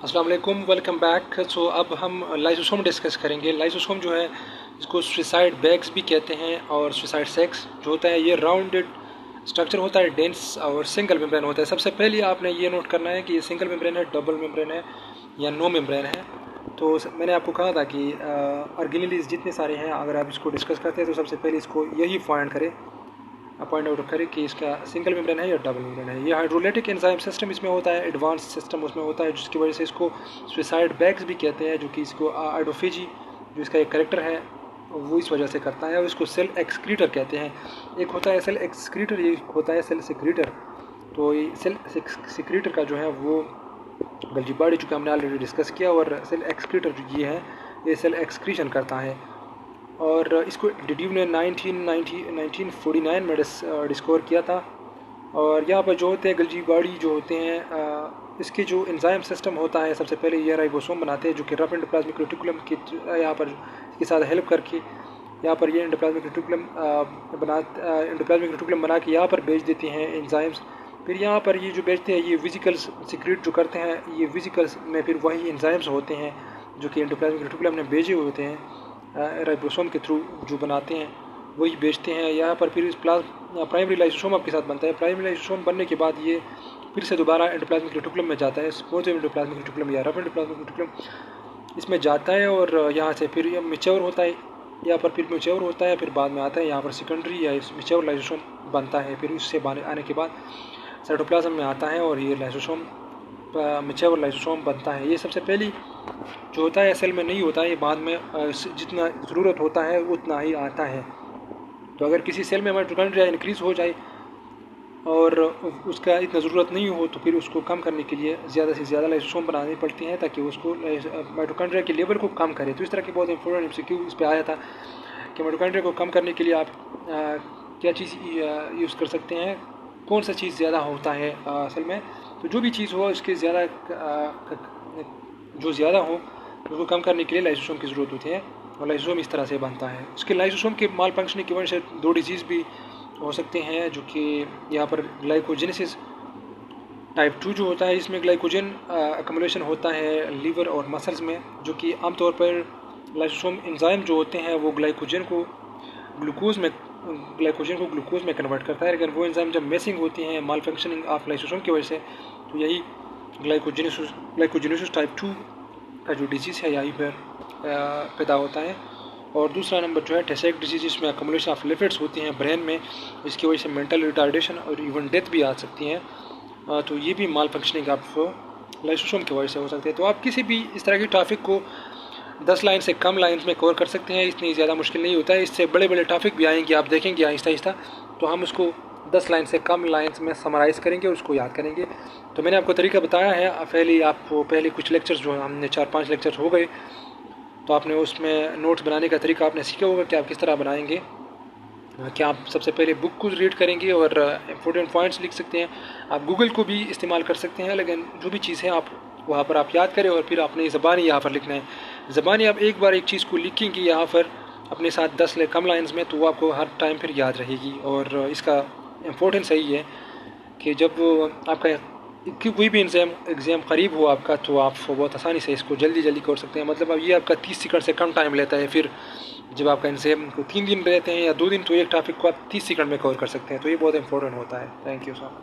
अस्सलाम वालेकुम, welcome back. सो अब हम लाइसोसोम डिस्कस करेंगे। लाइसोसोम जो है इसको सुसाइड बैग्स भी कहते हैं और सुसाइड सेक्स जो होता है ये राउंडेड स्ट्रक्चर होता है, डेंस और सिंगल मेम्ब्रेन होता है। सबसे पहले आपने ये नोट करना है कि ये सिंगल मेम्ब्रेन है, डबल मेम्ब्रेन है या नो मेम्ब्रेन है। तो मैंने आपको कहा था कि ऑर्गेनेलीज जितने सारे हैं अगर आप इसको डिस्कस करते हैं तो सबसे पहले इसको यही पॉइंट आउट करें कि इसका सिंगल मेम्ब्रेन है या डबल मेम्ब्रेन है। ये हाइड्रोलाइटिक एंजाइम सिस्टम इसमें होता है, एडवांस सिस्टम उसमें होता है, जिसकी वजह से इसको सुसाइड बैग्स भी कहते हैं, जो कि इसको आइडोफेजी जो इसका एक करेक्टर है वो इस वजह से करता है। और इसको सेल एक्सक्रीटर कहते हैं। एक होता है सेल एक्सक्रीटर, ये होता है सेल सिक्रीटर। तो ये सेल सिक्रीटर का जो है वो गल्जी बॉडी चूँकि हमने ऑलरेडी डिस्कस किया, और सेल एक्सक्रीटर जो ये है ये सेल एक्सक्रीशन करता है। और इसको डिड्यू ने 1949 में डिस्कवर किया था। और यहाँ पर जो होते हैं गल्जी बॉडी जो होते हैं इसके जो एंजाइम सिस्टम होता है, सबसे पहले ये राइबोसोम बनाते हैं जो कि रफ एंडोप्लाज्मिक रेटिकुलम की यहाँ पर इसके साथ हेल्प करके यहाँ पर ये एंडोप्लाज्मिक रेटिकुलम बना के यहाँ पर भेज देती हैं एंजाइम्स। फिर यहाँ पर ये जो भेजते हैं ये विजिकल्स सिक्रीट जो करते हैं, ये विजिकल्स में फिर वही एंजाइम्स होते हैं जो कि एंडोप्लाज्मिक रेटिकुलम ने भेजे हुए होते हैं राइबोसोम के थ्रू जो बनाते हैं वही बेचते हैं। यहाँ पर फिर इस प्राइमरी लाइसोसोम आपके साथ बनता है। प्राइमरी लाइसोसोम बनने के बाद ये फिर से दोबारा एंडोप्लाज्मिक रेटिकुलम में जाता है, स्पोर्टिव एंडोप्लाज्मिक रेटिकुलम या रफ एंडोप्लाज्मिक रेटिकुलम इसमें जाता है। और यहाँ से फिर ये मैच्योर होता है, यहाँ पर फिर मैच्योर होता है, फिर बाद में आता है यहाँ पर सेकेंडरी या मैच्योर लाइसोसोम बनता है। फिर उससे आने के बाद साइटोप्लाज्म में आता है और ये लाइसोसोम मैच्योर लाइसोसोम बनता है। ये सबसे पहली जो होता है सेल में नहीं होता है, ये बाद में जितना ज़रूरत होता है उतना ही आता है। तो अगर किसी सेल में माइटोकॉन्ड्रिया इंक्रीज़ हो जाए और उसका इतना ज़रूरत नहीं हो तो फिर उसको कम करने के लिए ज़्यादा से ज़्यादा लाइसोसोम बनानी पड़ती हैं ताकि उसको माइटोकॉन्ड्रिया के लेवल को कम करे। तो इस तरह के बहुत इंपॉर्टेंट MCQ इस पर आया था कि माइटोकॉन्ड्रिया को कम करने के लिए आप क्या चीज़ यूज़ कर सकते हैं, कौन सा चीज़ ज़्यादा होता है असल में। तो जो भी चीज़ हो इसके ज़्यादा जो ज़्यादा हो उसको कम करने के लिए लाइसोसोम की ज़रूरत होती है और लाइसोसोम इस तरह से बनता है। इसके लाइसोसोम के माल फंक्शनिंग की वजह से 2 डिजीज़ भी हो सकते हैं, जो कि यहाँ पर ग्लाइकोजेनेसिस टाइप 2 जो होता है, इसमें ग्लाइकोजन अकमुलेशन होता है लीवर और मसल्स में, जो कि आमतौर पर लाइसोसोम एंजाइम जो होते हैं वो ग्लाइकोजन को ग्लूकोज में कन्वर्ट करता है। अगर वो एंजाइम जब मिसिंग होती हैं माल फंक्शनिंग ऑफ लाइसोसोम की वजह से, तो यही ग्लाइकोजेनेसिस टाइप 2 का जो डिजीज़ है यहीं पर पैदा होता है। और दूसरा नंबर जो है टेसेक डिजीज़, जिसमें अकमुलेशन ऑफ लिपिड्स होती हैं ब्रेन में, इसकी वजह से मेंटल रिटार्डेशन और इवन डेथ भी आ सकती हैं। तो ये भी माल फंक्शनिंग ऑफ लाइसोसोम की वजह से हो सकती है। तो आप किसी भी इस तरह की टॉपिक को 10 लाइन से कम लाइन्स में कवर कर सकते हैं, इतनी ज़्यादा मुश्किल नहीं होता है। इससे बड़े बड़े टॉपिक भी आएंगे, आप देखेंगे आहिस्ता आहिस्ता, तो हम उसको 10 लाइन से कम लाइन्स में समराइज़ करेंगे और उसको याद करेंगे। तो मैंने आपको तरीका बताया है। पहले कुछ लेक्चर्स जो हमने 4-5 लेक्चर हो गए, तो आपने उसमें नोट्स बनाने का तरीका आपने सीखा होगा कि आप किस तरह बनाएंगे। क्या आप सबसे पहले बुक को रीड करेंगे और इम्पोर्टेंट पॉइंट्स लिख सकते हैं। आप गूगल को भी इस्तेमाल कर सकते हैं, लेकिन जो भी चीज़ है आप वहाँ पर आप याद करें और फिर अपनी ज़बानी यहाँ पर लिखना है। ज़बानी आप एक बार एक चीज़ को लिखेंगे यहाँ पर अपने साथ 10 ले कम लाइन्स में, तो वो आपको हर टाइम फिर याद रहेगी। और इसका इम्पोर्टेंस यही है कि जब आपका कोई भी एग्ज़ाम करीब हो आपका, तो आप बहुत आसानी से इसको जल्दी कर सकते हैं। मतलब अब ये आपका 30 सेकंड से कम टाइम लेता है। फिर जब आपका एग्ज़ाम को 3 दिन रहते हैं या 2 दिन, तो एक टॉपिक को आप 30 सेकंड में कवर कर सकते हैं। तो ये बहुत इंपॉर्टेंट होता है। Thank you so much.